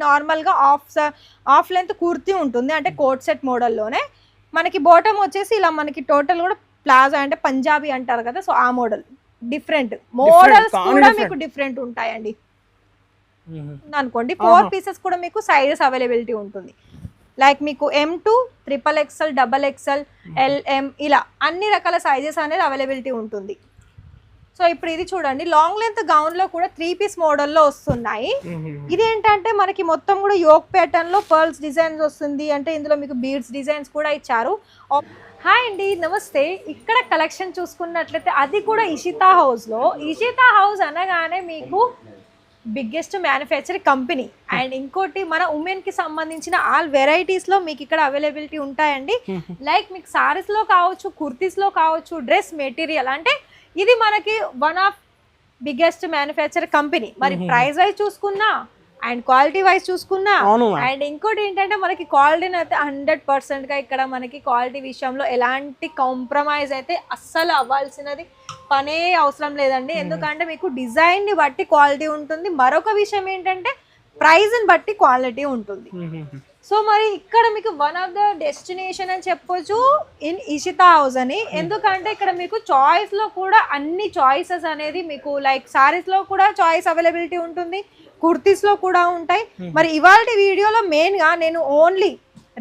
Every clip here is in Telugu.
నార్మల్ గా ఆఫ్ లెంత్ కుర్తీ ఉంటుంది, అంటే కోట్ సెట్ మోడల్లోనే. మనకి బాటమ్ వచ్చేసి ఇలా మనకి టోటల్ కూడా ప్లాజా అంటే పంజాబీ అంటారు కదా, సో ఆ మోడల్. డిఫరెంట్ మోడల్స్ కూడా మీకు డిఫరెంట్ ఉంటాయండి అనుకోండి. 4 పీసెస్ కూడా మీకు సైజెస్ అవైలబిలిటీ ఉంటుంది. లైక్ మీకు M2, XXL, XXL, LM ఇలా అన్ని రకాల సైజెస్ అనేది అవైలబిలిటీ ఉంటుంది. సో ఇప్పుడు ఇది చూడండి, లాంగ్ లెంత్ గౌన్ లో కూడా 3 పీస్ మోడల్లో వస్తున్నాయి. ఇది ఏంటంటే మనకి మొత్తం కూడా యోక్ ప్యాటర్న్ లో పర్ల్స్ డిజైన్స్ వస్తుంది, అంటే ఇందులో మీకు బీడ్స్ డిజైన్స్ కూడా ఇచ్చారు. హాయ్ అండి, నమస్తే. ఇక్కడ కలెక్షన్ చూసుకున్నట్లయితే అది కూడా ఇషితా హౌస్ లో. ఇషితా హౌస్ అనగానే మీకు బిగ్గెస్ట్ మ్యానుఫ్యాక్చరింగ్ కంపెనీ, అండ్ ఇంకోటి మన ఉమెన్ కి సంబంధించిన ఆల్ వెరైటీస్ లో మీకు ఇక్కడ అవైలబిలిటీ ఉంటాయండి. లైక్ మీకు సారీస్ లో కావచ్చు, కుర్తీస్ లో కావచ్చు, డ్రెస్ మెటీరియల్, అంటే ఇది మనకి one of biggest manufacturing company. మరి ప్రైస్ వైజ్ చూసుకున్నా అండ్ క్వాలిటీ వైజ్ చూసుకున్నా, అండ్ ఇంకోటి ఏంటంటే మనకి క్వాలిటీని అయితే 100% గా ఇక్కడ మనకి క్వాలిటీ విషయంలో ఎలాంటి కాంప్రమైజ్ అయితే అస్సలు అవ్వాల్సినది పనే అవసరం లేదండి. ఎందుకంటే మీకు డిజైన్ ని బట్టి క్వాలిటీ ఉంటుంది, మరొక విషయం ఏంటంటే ప్రైస్ ని బట్టి క్వాలిటీ ఉంటుంది. సో మరి ఇక్కడ మీకు వన్ ఆఫ్ ద డెస్టినేషన్ అని చెప్పొచ్చు ఇన్ ఇషితా హౌస్ అని. ఎందుకంటే ఇక్కడ మీకు చాయిస్ లో కూడా అన్ని చాయిసెస్ అనేది మీకు, లైక్ సారీస్ లో కూడా చాయిస్ అవైలబిలిటీ ఉంటుంది, కుర్తీస్ లో కూడా ఉంటాయి. మరి ఇవాళ వీడియోలో మెయిన్ గా నేను ఓన్లీ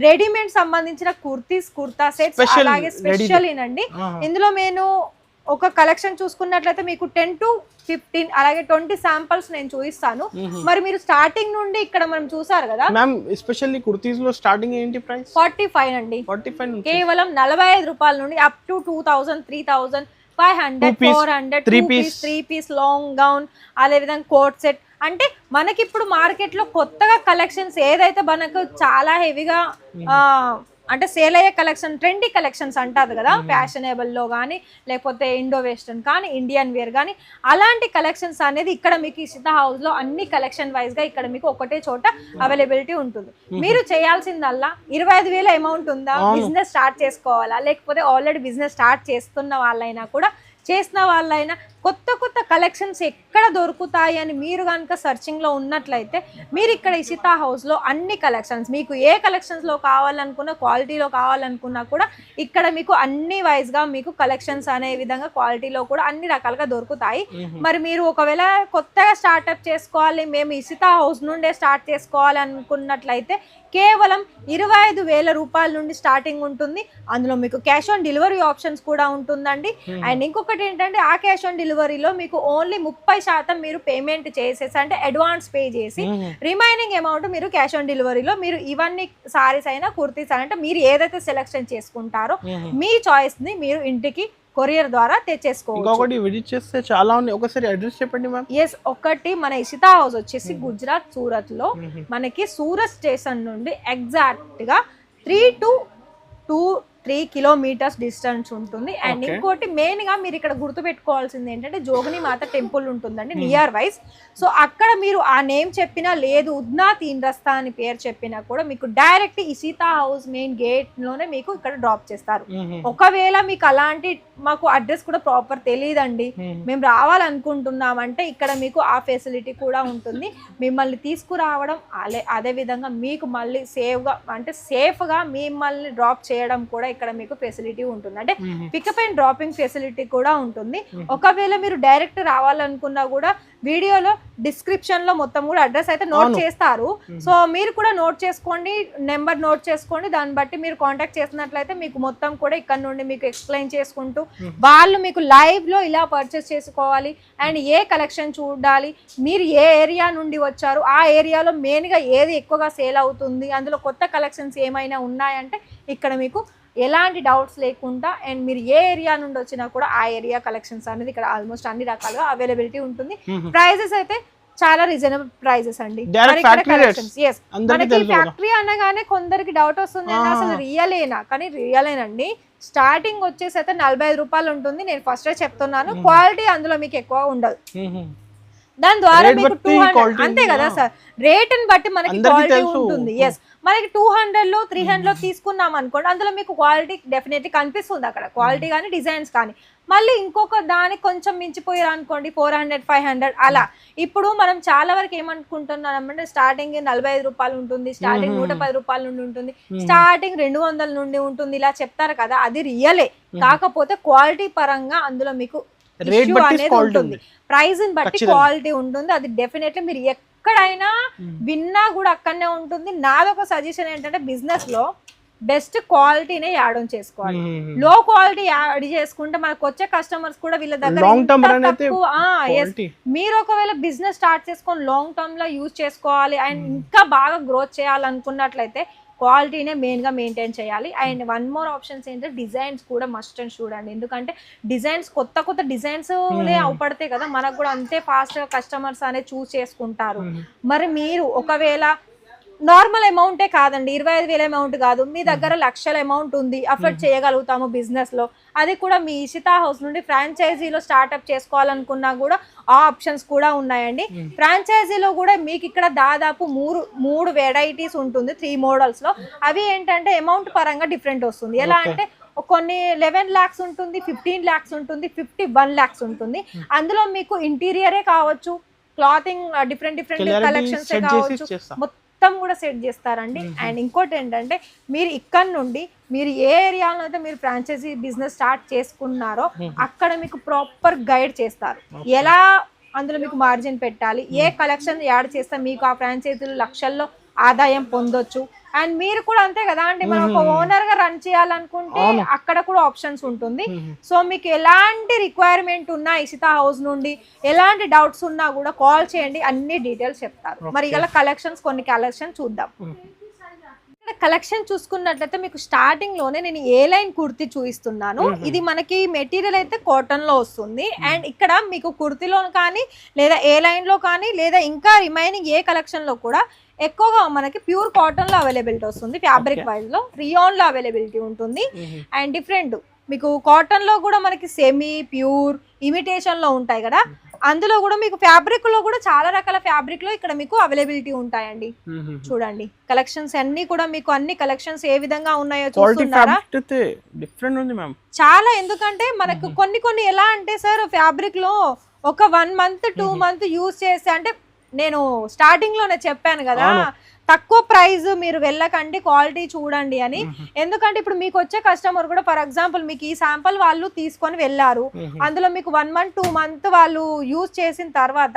రెడీమేడ్ సంబంధించిన కుర్తీస్, కుర్తా సెట్స్, అలాగే స్పెషల్ ఏనండి. ఇందులో నేను ఒక కలెక్షన్ చూసుకున్నట్లయితే మీకు 10 to 15 అలాగే 20 శాంపిల్స్ నేను చూపిస్తాను. మరి మీరు స్టార్టింగ్ నుండి ఇక్కడ మనం చూసారు కదా మ్యామ్, ఎస్పెషల్లీ కుర్తీస్ లో స్టార్టింగ్ ఏంటి ప్రైస్? 45 అండి. 45 కేవలం 45 రూపాయల నుండి up to 2000, 3000, 500, 400, 3 piece long gown, అదే విధంగా కోట్ సెట్. అంటే మనకి ఇప్పుడు మార్కెట్ లో కొత్తగా కలెక్షన్స్ ఏదైతే మనకు చాలా హెవీగా అంటే సేల్ అయ్యే కలెక్షన్, ట్రెండీ కలెక్షన్స్ అంటారు కదా, ఫ్యాషనబుల్ లో కానీ లేకపోతే ఇండో వెస్టర్న్ కానీ ఇండియన్ వేర్ కానీ, అలాంటి కలెక్షన్స్ అనేది ఇక్కడ మీకు ఇషితా హౌస్ లో అన్ని కలెక్షన్ వైజ్ గా ఇక్కడ మీకు ఒకటే చోట అవైలబిలిటీ ఉంటుంది. మీరు చేయాల్సిందల్లా 25,000 అమౌంట్ ఉందా, బిజినెస్ స్టార్ట్ చేసుకోవాలా, లేకపోతే ఆల్రెడీ బిజినెస్ స్టార్ట్ చేస్తున్న వాళ్ళైనా కూడా, చేసిన వాళ్ళైనా కొత్త కొత్త కలెక్షన్స్ ఎక్కడ దొరుకుతాయి అని మీరు కనుక సర్చింగ్లో ఉన్నట్లయితే మీరు ఇక్కడ ఇషితా హౌస్లో అన్ని కలెక్షన్స్, మీకు ఏ కలెక్షన్స్లో కావాలనుకున్నా, క్వాలిటీలో కావాలనుకున్నా కూడా ఇక్కడ మీకు అన్ని వైజ్గా మీకు కలెక్షన్స్ అనే విధంగా క్వాలిటీలో కూడా అన్ని రకాలుగా దొరుకుతాయి. మరి మీరు ఒకవేళ కొత్తగా స్టార్ట్అప్ చేసుకోవాలి, మేము ఇషితా హౌస్ నుండే స్టార్ట్ చేసుకోవాలి అనుకున్నట్లయితే కేవలం 25,000 రూపాయల నుండి స్టార్టింగ్ ఉంటుంది. అందులో మీకు క్యాష్ ఆన్ డెలివరీ ఆప్షన్స్ కూడా ఉంటుందండి. అండ్ ఇంకొకటి ఏంటంటే ఆ క్యాష్ ఆన్ డెలివరీలో మీకు ఓన్లీ 30% మీరు పేమెంట్ చేసేసి, అంటే అడ్వాన్స్ పే చేసి, రిమైనింగ్ అమౌంట్ మీరు క్యాష్ ఆన్ డెలివరీలో మీరు ఇవన్నీ సారీస్ అయినా కుర్తీస్ అంటే మీరు ఏదైతే సెలెక్షన్ చేసుకుంటారో మీ చాయిస్ ని మీరు ఇంటికి కొరియర్ ద్వారా తెచ్చేసుకోవచ్చు. విజిట్ చేస్తే చాలా ఉన్నాయి, ఒకసారి అడ్రస్ చెప్పండి మ్యామ్. ఎస్, ఒకటి మన ఇషితా హౌస్ వచ్చేసి గుజరాత్ సూరత్ లో మనకి సూరత్ స్టేషన్ నుండి ఎగ్జాక్ట్ గా 3 to 3 కిలోమీటర్స్ డిస్టెన్స్ ఉంటుంది. అండ్ ఇంకోటి మెయిన్ గా మీరు ఇక్కడ గుర్తు పెట్టుకోవాల్సింది ఏంటంటే జోగిని మాత టెంపుల్ ఉంటుందండి నియర్ వైజ్. సో అక్కడ మీరు ఆ నేమ్ చెప్పినా, లేదు ఉద్నా తీన్ రస్తా అని పేరు చెప్పినా కూడా మీకు direct Ishita house main gate లోనే మీకు ఇక్కడ డ్రాప్ చేస్తారు. ఒకవేళ మీకు అలాంటి మాకు అడ్రస్ కూడా ప్రాపర్ తెలియదండి, మేము రావాలనుకుంటున్నామంటే ఇక్కడ మీకు ఆ ఫెసిలిటీ కూడా ఉంటుంది. మిమ్మల్ని తీసుకురావడం, అదే విధంగా మీకు మళ్ళీ సేఫ్ గా మిమ్మల్ని డ్రాప్ చేయడం కూడా ఇక్కడ మీకు ఫెసిలిటీ ఉంటుంది. అంటే పికప్ అండ్ డ్రాపింగ్ ఫెసిలిటీ కూడా ఉంటుంది. ఒకవేళ మీరు డైరెక్ట్ రావాలనుకున్నా కూడా వీడియోలో డిస్క్రిప్షన్ లో మొత్తం కూడా అడ్రస్ అయితే నోట్ చేస్తారు. సో మీరు కూడా నోట్ చేసుకోండి, నెంబర్ నోట్ చేసుకోండి. దాన్ని బట్టి మీరు కాంటాక్ట్ చేసినట్లయితే మీకు మొత్తం కూడా ఇక్కడ నుండి మీకు ఎక్స్ప్లెయిన్ చేసుకుంటూ వాళ్ళు మీకు లైవ్ లో ఇలా పర్చేస్ చేసుకోవాలి అండ్ ఏ కలెక్షన్ చూడాలి, మీరు ఏ ఏరియా నుండి వచ్చారు, ఆ ఏరియాలో మెయిన్ గా ఏది ఎక్కువగా సేల్ అవుతుంది, అందులో కొత్త కలెక్షన్స్ ఏమైనా ఉన్నాయంటే ఇక్కడ మీకు ఎలాంటి డౌట్స్ లేకుండా, అండ్ మీరు ఏ ఏరియా నుండి వచ్చినా కూడా ఆ ఏరియా కలెక్షన్స్ అనేది ఇక్కడ ఆల్మోస్ట్ అన్ని రకాలుగా అవైలబిలిటీ ఉంటుంది. ప్రైజెస్ అయితే చాలా రీజనబుల్ ప్రైజెస్ అండి. మనకి ఫ్యాక్టరీ అనగానే కొందరికి డౌట్ వస్తుంది, అసలు రియలేనా, కానీ రియలేనండి. స్టార్టింగ్ వచ్చేసి అయితే 45 రూపాయలు ఉంటుంది. నేను ఫస్ట్ చెప్తున్నాను, క్వాలిటీ అందులో మీకు ఎక్కువ ఉండదు. దాని ద్వారా Rate మీకు బట్టి 200 quality అంతే ఉంది. కదా సార్, రేట్ ని బట్టి మనకి అందరికీ క్వాలిటీ తెలుసు. ఉంటుంది. ఎస్, మనకి 200 లో 300 లో తీసుకున్నాం అనుకోండి, అందులో మీకు క్వాలిటీ డెఫినెట్లీ కనిపిస్తుంది అక్కడ, క్వాలిటీ కానీ డిజైన్స్ కానీ. మళ్ళీ ఇంకొక దానికి కొంచెం మించిపోయారు అనుకోండి 400 500 అలా. ఇప్పుడు మనం చాలా వరకు ఏమనుకుంటున్నాం అంటే స్టార్టింగ్ 45 రూపాయలు ఉంటుంది, స్టార్టింగ్ 110 రూపాయల నుండి ఉంటుంది, స్టార్టింగ్ 200 నుండి ఉంటుంది, ఇలా చెప్తారు కదా, అది రియలే. కాకపోతే క్వాలిటీ పరంగా అందులో మీకు రేట్ ఇష్యూ బట్టి అనేది క్వాలిటీ ఉంటుంది, ఉంది. ప్రైస్ ని బట్టి ఖచ్చితంగా. క్వాలిటీ ఉంటుంది. అది డెఫినెట్లీ మీరు ఎక్కడైనా విన్నా కూడా అక్కడనే ఉంటుంది. నాదొక సజెషన్ ఏంటంటే బిజినెస్ లో బెస్ట్ క్వాలిటీనే యాడ్ ఆన్ చేసుకోవాలి. లో క్వాలిటీ యాడ్ చేసుకుంటే మనకు వచ్చే కస్టమర్స్ కూడా వీళ్ళ దగ్గర లాంగ్ టర్మ్ ఇంత రన్ అయితే తక్కువ, yes, quality. మీరు ఒకవేళ బిజినెస్ స్టార్ట్ చేసుకొని లాంగ్ టర్మ్ లో యూజ్ చేసుకోవాలి అండ్ ఇంకా బాగా గ్రోత్ చేయాలనుకున్నట్లయితే క్వాలిటీనే మెయిన్ గా మెయింటైన్ చేయాలి. అండ్ వన్ మోర్ ఆప్షన్స్ ఏంటంటే డిజైన్స్ కూడా మస్ట్ అండ్ చూడండి, ఎందుకంటే డిజైన్స్ కొత్త డిజైన్స్ అవపడతాయి కదా, మనకు కూడా అంతే ఫాస్ట్ గా కస్టమర్స్ అనేది చూస్ చేసుకుంటారు. మరి మీరు ఒకవేళ నార్మల్ అమౌంటే కాదండి, 25,000 అమౌంట్ కాదు, మీ దగ్గర లక్షల అమౌంట్ ఉంది, అఫోర్డ్ చేయగలుగుతాము బిజినెస్ లో, అది కూడా మీ ఇషితా హౌస్ నుండి ఫ్రాంచైజీలో స్టార్ట్అప్ చేసుకోవాలనుకున్నా కూడా ఆ ఆప్షన్స్ కూడా ఉన్నాయండి. ఫ్రాంచైజీలో కూడా మీకు ఇక్కడ దాదాపు మూడు వెరైటీస్ ఉంటుంది 3 మోడల్స్ లో. అవి ఏంటంటే అమౌంట్ పరంగా డిఫరెంట్ వస్తుంది. ఎలా అంటే కొన్ని 11 lakhs ఉంటుంది, 15 lakhs ఉంటుంది, 51 lakhs ఉంటుంది. అందులో మీకు ఇంటీరియరే కావచ్చు, క్లాతింగ్ డిఫరెంట్ కలెక్షన్స్ కావచ్చు, మొత్తం కూడా సెట్ చేస్తారండి. అండ్ ఇంకోటి ఏంటంటే మీరు ఇక్కడ నుండి మీరు ఏ ఏరియాలో అయితే మీరు ఫ్రాంచైజీ బిజినెస్ స్టార్ట్ చేసుకున్నారో అక్కడ మీకు ప్రాపర్ గైడ్ చేస్తారు, ఎలా అందులో మీకు మార్జిన్ పెట్టాలి, ఏ కలెక్షన్ యాడ్ చేస్తే మీకు ఆ ఫ్రాంచైజీలు లక్షల్లో ఆదాయం పొందొచ్చు. అండ్ మీరు కూడా అంతే కదా అండి, మనం ఒక ఓనర్ గా రన్ చేయాలనుకుంటే అక్కడ కూడా ఆప్షన్స్ ఉంటుంది. సో మీకు ఎలాంటి రిక్వైర్మెంట్ ఉన్నా ఇషితా హౌస్ నుండి ఎలాంటి డౌట్స్ ఉన్నా కూడా కాల్ చేయండి, అన్ని డీటెయిల్స్ చెప్తారు. మరి ఇలా కొన్ని కలెక్షన్ చూద్దాం. కలెక్షన్ చూసుకున్నట్లయితే మీకు స్టార్టింగ్ లోనే నేను ఏ లైన్ కుర్తీ చూపిస్తున్నాను. ఇది మనకి మెటీరియల్ అయితే కాటన్ లో వస్తుంది. అండ్ ఇక్కడ మీకు కుర్తీలో కానీ లేదా ఏ లైన్ లో కానీ లేదా ఇంకా రిమైనింగ్ ఏ కలెక్షన్ లో కూడా ఎక్కువగా మనకి ప్యూర్ కాటన్ లో అవైలబిలిటీ వస్తుంది. ఫ్యాబ్రిక్ వైజ్ లో రియాన్ లో అవైలబిలిటీ ఉంటుంది. అండ్ డిఫరెంట్ మీకు కాటన్ లో కూడా మనకి సెమీ ప్యూర్ ఇమిటేషన్ లో ఉంటాయి కదా, అందులో కూడా మీకు ఫ్యాబ్రిక్ లో కూడా చాలా రకాల ఫ్యాబ్రిక్ లో ఇక్కడ మీకు అవైలబిలిటీ ఉంటాయండి. చూడండి కలెక్షన్స్ అన్ని కూడా మీకు అన్ని కలెక్షన్స్ ఏ విధంగా ఉన్నాయో చూస్తున్నారా, డిఫరెంట్ ఉంది మ్యామ్ చాలా. ఎందుకంటే మనకు కొన్ని ఎలా అంటే సార్ ఫ్యాబ్రిక్ లో ఒక 1 month 2 month యూజ్ చేస్తే, అంటే నేను స్టార్టింగ్ లోనే చెప్పాను కదా తక్కువ ప్రైస్ మీరు వెళ్ళకండి, క్వాలిటీ చూడండి అని. ఎందుకంటే ఇప్పుడు మీకు వచ్చే కస్టమర్ కూడా ఫర్ ఎగ్జాంపుల్ మీకు ఈ శాంపుల్ వాళ్ళు తీసుకొని వెళ్ళారు, అందులో మీకు 1 month 2 month వాళ్ళు యూజ్ చేసిన తర్వాత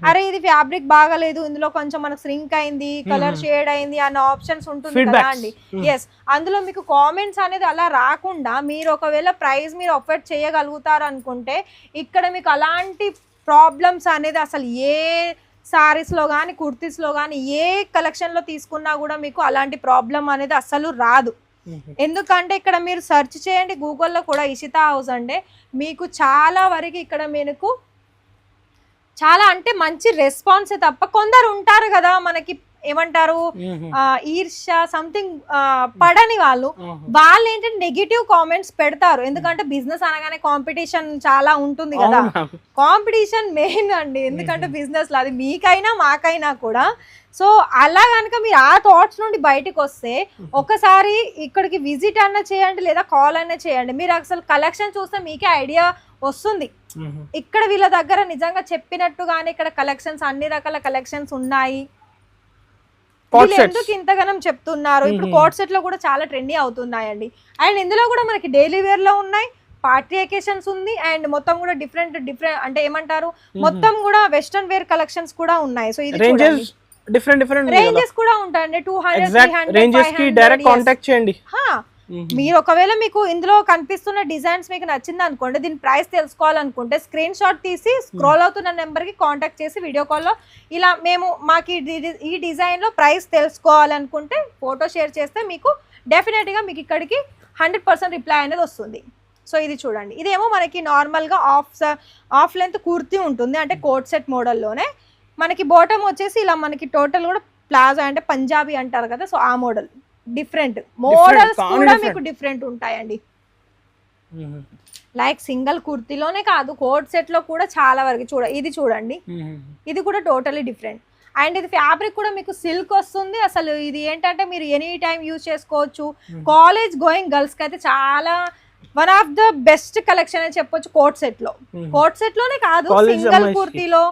అరే ఇది ఫ్యాబ్రిక్ బాగలేదు, ఇందులో కొంచెం మనకు శ్రింక్ అయింది, కలర్ షేడ్ అయింది అన్న ఆప్షన్స్ ఉంటుంది కదా అండి. ఎస్, అందులో మీకు కామెంట్స్ అనేది అలా రాకుండా మీరు ఒకవేళ ప్రైస్ మీరు అఫోర్డ్ చేయగలుగుతారు అనుకుంటే ఇక్కడ మీకు అలాంటి ప్రాబ్లమ్స్ అనేది అసలు ఏ సారీస్ లో కానీ కుర్తీస్ లో కానీ ఏ కలెక్షన్ లో తీసుకున్నా కూడా మీకు అలాంటి ప్రాబ్లం అనేది అస్సలు రాదు. ఎందుకంటే ఇక్కడ మీరు సెర్చ్ చేయండి గూగుల్లో కూడా ఇషితా హౌస్ అంటే మీకు చాలా వరకు ఇక్కడ మీకు చాలా అంటే మంచి రెస్పాన్సే. తప్ప కొందరు ఉంటారు కదా మనకి ఏమంటారు ఈర్ష్య సంథింగ్ పడని వాళ్ళు ఏంటంటే నెగిటివ్ కామెంట్స్ పెడతారు. ఎందుకంటే బిజినెస్ అనగానే కాంపిటీషన్ చాలా ఉంటుంది కదా, కాంపిటీషన్ మెయిన్ అండి. ఎందుకంటే బిజినెస్ లో అది మీకైనా మాకైనా కూడా. సో అలా కనుక మీరు ఆ థాట్స్ నుండి బయటకు వస్తే ఒకసారి ఇక్కడికి విజిట్ అన్న చేయండి లేదా కాల్ అన్న చేయండి, మీరు అసలు కలెక్షన్ చూస్తే మీకే ఐడియా వస్తుంది. ఇక్కడ వీళ్ళ దగ్గర నిజంగా చెప్పినట్టుగానే ఇక్కడ కలెక్షన్స్ అన్ని రకాల కలెక్షన్స్ ఉన్నాయి. ఎందుకు ఇంతగానం చెప్తున్నారు, ఇప్పుడు కోట్ సెట్ లో కూడా చాలా ట్రెండీ అవుతున్నాయండి. అండ్ ఇందులో కూడా మనకి డైలీ వేర్ లో ఉన్నాయి, పార్టీ అకేషన్స్ ఉంది, అండ్ మొత్తం కూడా డిఫరెంట్ అంటే ఏమంటారు మొత్తం కూడా వెస్టర్న్ వేర్ కలెక్షన్స్ కూడా ఉన్నాయి. సో ఇది డిఫరెంట్ రేంజెస్ కూడా ఉంటాయండి, 200 300 రేంజెస్ కి డైరెక్ట్ కాంటాక్ట్ చేయండి. మీరు ఒకవేళ మీకు ఇందులో కనిపిస్తున్న డిజైన్స్ మీకు నచ్చింది అనుకోండి, దీని ప్రైస్ తెలుసుకోవాలనుకుంటే స్క్రీన్ షాట్ తీసి స్క్రోల్ అవుతున్న నెంబర్ కి కాంటాక్ట్ చేసి వీడియో కాల్లో ఇలా మాకు ఈ డిజైన్ లో ప్రైస్ తెలుసుకోవాలనుకుంటే ఫోటో షేర్ చేస్తే మీకు డెఫినెట్ గా మీకు ఇక్కడికి 100% రిప్లై అనేది వస్తుంది. సో ఇది చూడండి, ఇదేమో మనకి నార్మల్ గా ఆఫ్ లెంత్ కుర్తీ ఉంటుంది, అంటే కోట్ సెట్ మోడల్లోనే మనకి బాటమ్ వచ్చేసి ఇలా మనకి టోటల్ కూడా ప్లాజో అంటే పంజాబీ అంటారు కదా, సో ఆ మోడల్. డిఫరెంట్ మోడల్స్ కూడా మీకు డిఫరెంట్ ఉంటాయండి. లైక్ సింగిల్ కుర్తీలోనే కాదు కోట్ సెట్ లో కూడా చాలా వరకు ఇది చూడండి, ఇది కూడా టోటలీ డిఫరెంట్. అండ్ ఇది ఫ్యాబ్రిక్ కూడా మీకు సిల్క్ వస్తుంది. అసలు ఇది ఏంటంటే మీరు ఎనీ టైం యూజ్ చేసుకోవచ్చు. కాలేజ్ గోయింగ్ గర్ల్స్ కి అయితే చాలా one of the best collection అని చెప్పొచ్చు కోట్ సెట్ లో. కోట్ సెట్ లోనే కాదు, సింగిల్ కుర్తీలో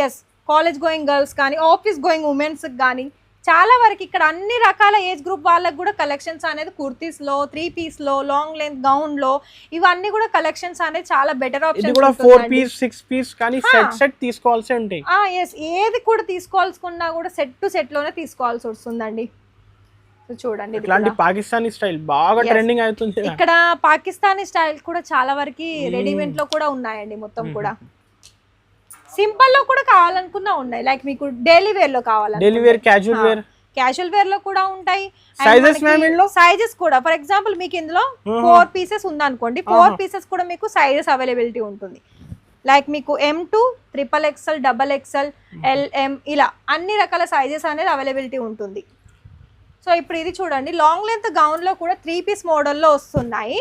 ఎస్ కాలేజ్ గోయింగ్ గర్ల్స్ కానీ ఆఫీస్ గోయింగ్ ఉమెన్స్ కానీ చాలా వరకు ఇక్కడ అన్ని రకాల ఏజ్ గ్రూప్ వాళ్ళకి కూడా కలెక్షన్స్ అనేది కుర్తీస్ లో, 3 పీస్ లో, లాంగ్ లెంత్ గౌన్ లో ఇవన్నీ కూడా కలెక్షన్స్ అనేది చాలా బెటర్ ఆప్షన్. 4 పీస్ 6 పీస్ కానీ సెట్ తీసుకోవాల్సి ఉంటాయి. ఎస్ ఏది కూడా తీసుకోవాల్సుకున్నా కూడా సెట్ టు సెట్ లోనే తీసుకోవాల్సి వస్తుందండి. చూడండి ఇట్లాంటి పాకిస్తానీ స్టైల్ బాగా ట్రెండింగ్ అవుతుంది. ఇక్కడ పాకిస్తానీ స్టైల్ కూడా చాలా వరకు రెడీమేడ్ లో కూడా ఉన్నాయండి. మొత్తం కూడా సింపుల్ లో కూడా కావాలనుకున్నా ఉన్నాయి. లైక్ మీకు డైలీ వేర్ లో కావాలంటే డైలీ వేర్, క్యాజువల్ వేర్ లో కూడా ఉంటాయి. సైజెస్ కూడా ఫర్ ఎగ్జాంపుల్ మీకు ఇందులో 4 పీసెస్ ఉందనుకోండి, 4 పీసెస్ కూడా మీకు సైజెస్ అవైలబిలిటీ ఉంటుంది. లైక్ మీకు M2, XXL, XXL, LM ఇలా అన్ని రకాల సైజెస్ అనేది అవైలబిలిటీ ఉంటుంది. సో ఇప్పుడు ఇది చూడండి లాంగ్ లెంత్ గౌన్ లో కూడా 3 పీస్ మోడల్లో వస్తున్నాయి.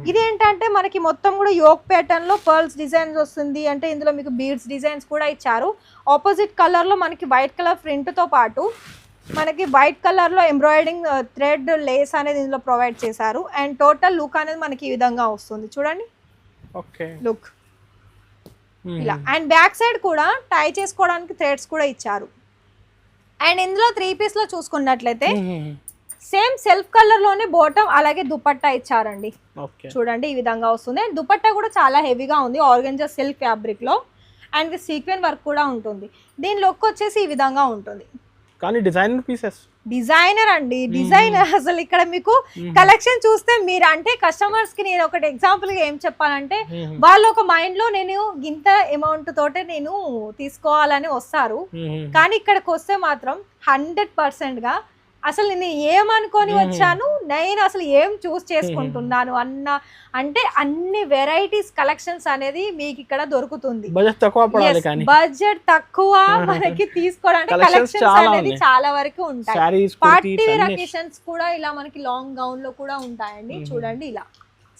ఇది ఏంటంటే మనకి మొత్తం కూడా యోక్ ప్యాటర్న్ లో పర్ల్స్ డిజైన్స్ వస్తుంది. అంటే ఇందులో మీకు బీడ్స్ డిజైన్స్ కూడా ఇచ్చారు. ఆపోజిట్ కలర్ లో మనకి వైట్ కలర్ ప్రింట్ తో పాటు మనకి వైట్ కలర్ లో ఎంబ్రాయిడింగ్ థ్రెడ్ లేస్ అనేది ఇందులో ప్రొవైడ్ చేశారు. అండ్ టోటల్ లుక్ అనేది మనకి ఈ విధంగా వస్తుంది చూడండి. ఓకే లుక్ ఇలా. అండ్ బ్యాక్ సైడ్ కూడా టై చేసుకోవడానికి థ్రెడ్స్ కూడా ఇచ్చారు. అండ్ ఇందులో 3 పీస్ లో చూసుకున్నట్లయితే సేమ్ సెల్ఫ్ కలర్ లోనే బాటమ్ అలాగే దుపట్టా ఇచ్చారండి. చూడండి ఈ విధంగా వస్తుంది. అండ్ దుపట్టా కూడా చాలా హెవీగా ఉంది, ఆర్గంజా సిల్క్ ఫ్యాబ్రిక్ లో. అండ్ సీక్వెన్ వర్క్ కూడా ఉంటుంది. దీని లుక్ వచ్చేసి ఈ విధంగా ఉంటుంది. కానీ డిజైనర్ పీసెస్, డిజైనర్ అండి, డిజైనర్. అసలు ఇక్కడ మీకు కలెక్షన్ చూస్తే మీరు అంటే కస్టమర్స్ కి నేను ఒకటి ఎగ్జాంపుల్ గా ఏం చెప్పాలంటే వాళ్ళు ఒక మైండ్ లో నేను ఇంత అమౌంట్ తోటే నేను తీసుకోవాలని వస్తారు. కానీ ఇక్కడికి వస్తే మాత్రం 100% గా అసలు నేను ఏమనుకొని వచ్చాను, నేను అసలు ఏం చూస్ చేసుకుంటున్నాను అన్న అంటే అన్ని వెరైటీస్ కలెక్షన్స్ అనేది మీకు ఇక్కడ దొరుకుతుంది. బడ్జెట్ తక్కువ మనకి తీసుకోవడానికి కలెక్షన్స్ అనేది చాలా వరకు ఉంటాయి. పార్టీ వేర్ అకేషన్స్ కూడా ఇలా మనకి లాంగ్ గౌన్ లో కూడా ఉంటాయండి. చూడండి ఇలా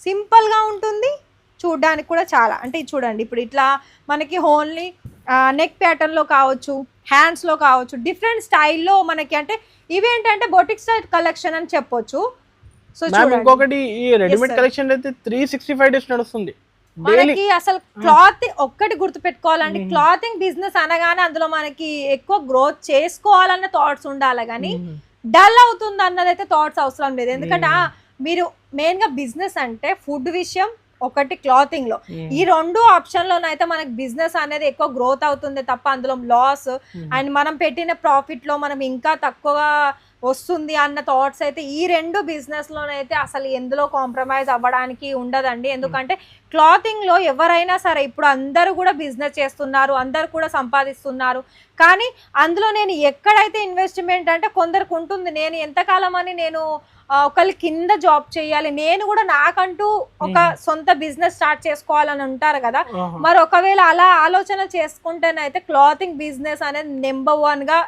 సింపుల్ గా ఉంటుంది, చూడడానికి కూడా చాలా అంటే చూడండి ఇప్పుడు ఇట్లా మనకి ఓన్లీ నెక్ ప్యాటర్న్ లో కావచ్చు, హ్యాండ్స్ లో కావచ్చు, డిఫరెంట్ స్టైల్లో మనకి అంటే ఇవేంటంటే బొటిక్ స్టైల్ కలెక్షన్ అని చెప్పొచ్చు. సో ఇంకొకటి ఈ రెడీమేడ్ కలెక్షన్ అయితే 365 డేస్ నడుస్తుంది. మనకి అసలు క్లాత్ ఒక్కటి గుర్తు పెట్టుకోవాలంటే క్లాతింగ్ బిజినెస్ అనగానే అందులో మనకి ఎక్కువ గ్రోత్ చేసుకోవాలన్న థాట్స్ ఉండాలి, కానీ డల్ అవుతుంది అన్నది అయితే థాట్స్ అవసరం లేదు. ఎందుకంటే మీరు మెయిన్ గా బిజినెస్ అంటే ఫుడ్ విషయం ఒకటి, క్లాతింగ్ లో ఈ 2 ఆప్షన్ లోనైతే మనకి బిజినెస్ అనేది ఎక్కువ గ్రోత్ అవుతుంది తప్ప అందులో లాస్ అండ్ మనం పెట్టిన ప్రాఫిట్ లో మనం ఇంకా తక్కువగా వస్తుంది అన్న థాట్స్ అయితే ఈ 2 బిజినెస్ లోనైతే అసలు ఎందులో కాంప్రమైజ్ అవ్వడానికి ఉండదండి. ఎందుకంటే క్లాతింగ్ లో ఎవరైనా సరే ఇప్పుడు అందరూ కూడా బిజినెస్ చేస్తున్నారు, అందరు కూడా సంపాదిస్తున్నారు. కానీ అందులో నేను ఎక్కడైతే ఇన్వెస్ట్మెంట్ అంటే కొందరికి ఉంటుంది, నేను ఎంతకాలం అని నేను ఒకళ్ళ కింద జాబ్ చేయాలి, నేను కూడా నాకంటూ ఒక సొంత బిజినెస్ స్టార్ట్ చేసుకోవాలని ఉంటారు కదా. మరి ఒకవేళ అలా ఆలోచన చేసుకుంటేనైతే క్లాతింగ్ బిజినెస్ అనేది నెంబర్ 1 గా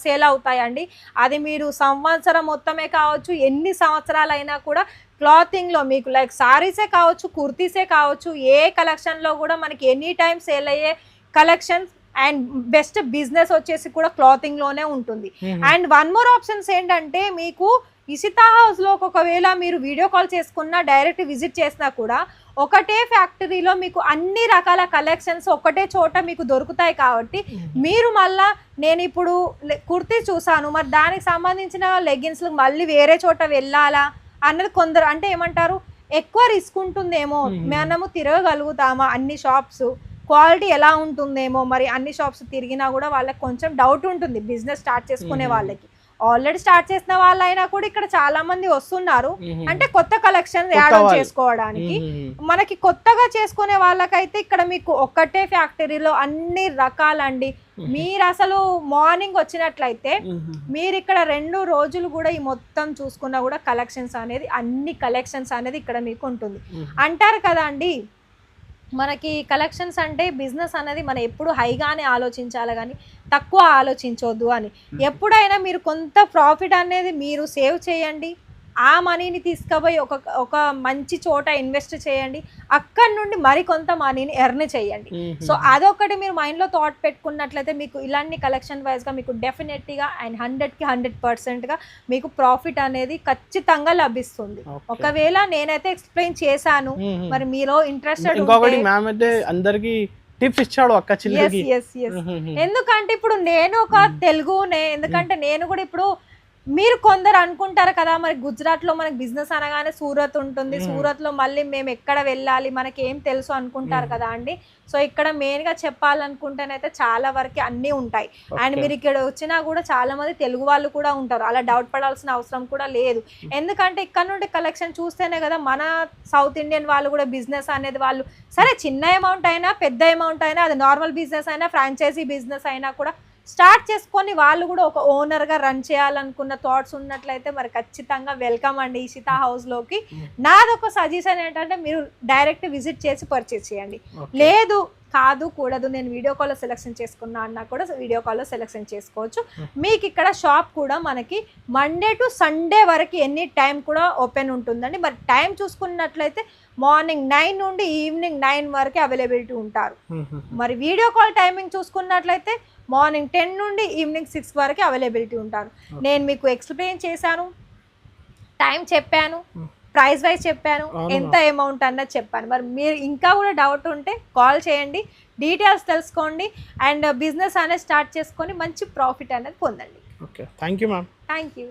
సేల్ అవుతాయండి. అది మీరు సంవత్సరం మొత్తమే కావచ్చు, ఎన్ని సంవత్సరాలైనా కూడా క్లాతింగ్ లో మీకు లైక్ సారీసే కావచ్చు, కుర్తీసే కావచ్చు, ఏ కలెక్షన్ లో కూడా మనకి ఎనీ టైం సేల్ అయ్యే కలెక్షన్స్ అండ్ బెస్ట్ బిజినెస్ వచ్చేసి కూడా క్లాతింగ్ లోనే ఉంటుంది. అండ్ 1 మోర్ ఆప్షన్స్ ఏంటంటే మీకు ఇషితా హౌస్ లో ఒకవేళ మీరు వీడియో కాల్ చేసుకున్నా డైరెక్ట్ విజిట్ చేసినా కూడా ఒకటే ఫ్యాక్టరీలో మీకు అన్ని రకాల కలెక్షన్స్ ఒకటే చోట మీకు దొరుకుతాయి. కాబట్టి మీరు మళ్ళా నేను ఇప్పుడు కుర్తీ చూసాను, మరి దానికి సంబంధించిన లెగ్గిన్స్ మళ్ళీ వేరే చోట వెళ్ళాలా అన్నది కొందరు అంటే ఏమంటారు, ఎక్కువ రిస్క్ ఉంటుందేమో, మనము తిరగగలుగుతామా అన్ని షాప్స్, క్వాలిటీ ఎలా ఉంటుందేమో, మరి అన్ని షాప్స్ తిరిగినా కూడా వాళ్ళకి కొంచెం డౌట్ ఉంటుంది బిజినెస్ స్టార్ట్ చేసుకునే వాళ్ళకి. ఆల్రెడీ స్టార్ట్ చేసిన వాళ్ళైనా కూడా ఇక్కడ చాలా మంది వస్తున్నారు అంటే కొత్త కలెక్షన్ యాడ్ ఆన్ చేసుకోవడానికి. మనకి కొత్తగా చేసుకునే వాళ్ళకైతే ఇక్కడ మీకు ఒక్కటే ఫ్యాక్టరీలో అన్ని రకాలండి. మీరు అసలు మార్నింగ్ వచ్చినట్లయితే మీరు ఇక్కడ 2 రోజులు కూడా ఈ మొత్తం చూసుకున్నా కూడా కలెక్షన్స్ అనేది అన్ని కలెక్షన్స్ అనేది ఇక్కడ మీకు ఉంటుంది. అంటారు కదా అండి మనకి కలెక్షన్స్ అంటే బిజినెస్ అనేది మనం ఎప్పుడు హైగానే ఆలోచించాలి కానీ తక్కువ ఆలోచించవద్దు అని. ఎప్పుడైనా మీరు కొంత ప్రాఫిట్ అనేది మీరు సేవ్ చేయండి, ఆ మనీని తీసుకుపోయి ఒక మంచి చోట ఇన్వెస్ట్ చేయండి, అక్కడ నుండి మరికొంత మనీని ఎర్న్ చేయండి. సో అదొకటి మీరు మైండ్లో థాట్ పెట్టుకున్నట్లయితే మీకు ఇలాంటి కలెక్షన్ వైజ్గా మీకు డెఫినెట్గా అండ్ 100కి 100%గా మీకు ప్రాఫిట్ అనేది ఖచ్చితంగా లభిస్తుంది. ఒకవేళ నేనైతే ఎక్స్ప్లెయిన్ చేశాను, మరి మీలో ఇంట్రెస్టెడ్ ఇంకొకటి మ్యామ్ అయితే అందరికి టిప్స్ ఇచ్చాడు అక్క చిల్లకి. ఎందుకంటే ఇప్పుడు నేను ఒక తెలుగునే, ఎందుకంటే నేను కూడా ఇప్పుడు మీరు కొందరు అనుకుంటారు కదా మరి గుజరాత్లో మనకి బిజినెస్ అనగానే సూరత్ ఉంటుంది, సూరత్లో మళ్ళీ మేము ఎక్కడ వెళ్ళాలి మనకి ఏం తెలుసు అనుకుంటారు కదా అండి. సో ఇక్కడ మెయిన్గా చెప్పాలనుకుంటేనైతే చాలా వరకు అన్నీ ఉంటాయి. అండ్ మీరు ఇక్కడ వచ్చినా కూడా చాలా మంది తెలుగు వాళ్ళు కూడా ఉంటారు, అలా డౌట్ పడాల్సిన అవసరం కూడా లేదు. ఎందుకంటే ఇక్కడ నుండి కలెక్షన్ చూస్తేనే కదా మన సౌత్ ఇండియన్ వాళ్ళు కూడా బిజినెస్ అనేది వాళ్ళు సరే చిన్న అమౌంట్ అయినా పెద్ద అమౌంట్ అయినా, అది నార్మల్ బిజినెస్ అయినా ఫ్రాంచైజీ బిజినెస్ అయినా కూడా స్టార్ట్ చేసుకొని వాళ్ళు కూడా ఒక ఓనర్గా రన్ చేయాలనుకున్న థాట్స్ ఉన్నట్లయితే మరి ఖచ్చితంగా వెల్కమ్ అండి ఈషితా హౌస్లోకి. నాదొక సజెషన్ ఏంటంటే మీరు డైరెక్ట్ విజిట్ చేసి పర్చేస్ చేయండి. లేదు కాదు కూడదు నేను వీడియో కాల్లో సెలెక్షన్ చేసుకున్నా అన్నా కూడా వీడియో కాల్లో సెలెక్షన్ చేసుకోవచ్చు. మీకు ఇక్కడ షాప్ కూడా మనకి మండే టు సండే వరకు ఎనీ టైం కూడా ఓపెన్ ఉంటుందండి. మరి టైం చూసుకున్నట్లయితే మార్నింగ్ 9 నుండి ఈవినింగ్ 9 వరకు అవైలబిలిటీ ఉంటారు. మరి వీడియో కాల్ టైమింగ్ చూసుకున్నట్లయితే మార్నింగ్ 10 నుండి ఈవినింగ్ 6 వరకు అవైలబిలిటీ ఉంటారు. నేను మీకు ఎక్స్ప్లెయిన్ చేశాను, టైం చెప్పాను, ప్రైస్ వైజ్ చెప్పాను, ఎంత అమౌంట్ అన్నది చెప్పాను. మరి మీరు ఇంకా కూడా డౌట్ ఉంటే కాల్ చేయండి, డీటెయిల్స్ తెలుసుకోండి అండ్ బిజినెస్ అనేది స్టార్ట్ చేసుకొని మంచి ప్రాఫిట్ అనేది పొందండి. Okay, thank you ma'am. Thank you.